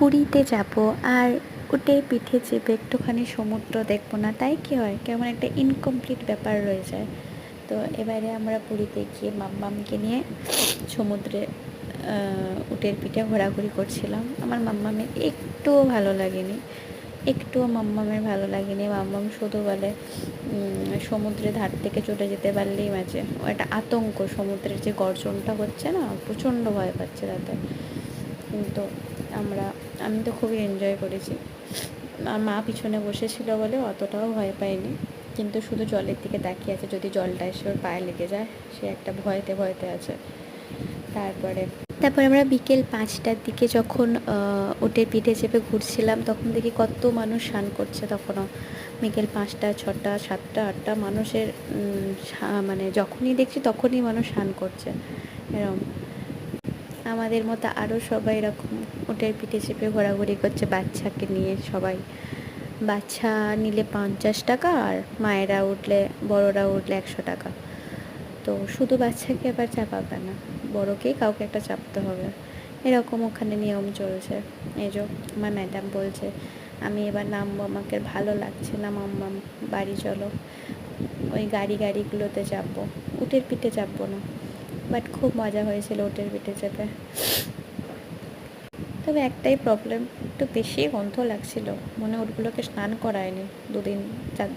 পুরীতে যাব আর উঠে পিঠে চেপে একটুখানি সমুদ্র দেখবো না, তাই কি হয়, কেমন একটা ইনকমপ্লিট ব্যাপার রয়ে যায়। তো এবারে আমরা পুরীতে গিয়ে মাম্মামকে নিয়ে সমুদ্রে উটের পিঠে ঘোরাঘুরি করছিলাম। আমার মাম্মামের একটুও ভালো লাগেনি, একটুও মাম্মামের ভালো লাগেনি। মাম্মাম শুধু বলে সমুদ্রের ধার থেকে চলে যেতে পারলেই মাঝে ও একটা আতঙ্ক, সমুদ্রের যে গর্জনটা হচ্ছে না, প্রচণ্ড ভয় পাচ্ছে তাতে। কিন্তু আমি তো খুবই এনজয় করেছি। আর মা পিছনে বসেছিল বলে অতটাও ভয় পায়নি, কিন্তু শুধু জলের দিকে তাকিয়ে আছে, যদি জলটা এসে ওর পায়ে লেগে যায়, সে একটা ভয়তে ভয়তে আছে। তারপরে আমরা বিকেল 5টার দিকে যখন উটের পিঠে চেপে ঘুরছিলাম, তখন দেখি কত মানুষ স্নান করছে। তখনও বিকেল 5টা 6টা 7টা 8টা মানুষের মানে যখনই দেখছি তখনই মানুষ স্নান করছে। এরকম আমাদের মতো আরও সবাই এরকম উটের পিঠে চেপে ঘোরাঘুরি করছে বাচ্চাকে নিয়ে। সবাই বাচ্চা নিলে 50 টাকা, আর মায়েরা উঠলে, বড়রা উঠলে 100 টাকা। তো শুধু বাচ্চাকে আবার চাপাবে না, বড়কেই কাউকে একটা চাপতে হবে, এরকম ওখানে নিয়ম চলছে। এই যে আমার ম্যাডাম বলছে আমি এবার নামবো, আমাকে ভালো লাগছে না মাম্মাম, বাড়ি চলো, ওই গাড়িগুলোতে চাপবো, উটের পিঠে চাপবো না। বাট খুব মজা হয়েছিল উটের পিঠে চেপে। তবে একটাই প্রবলেম, একটু বেশি গন্ধ লাগছিল, মনে ওগুলোকে স্নান করায়নি 2 দিন 4 দিন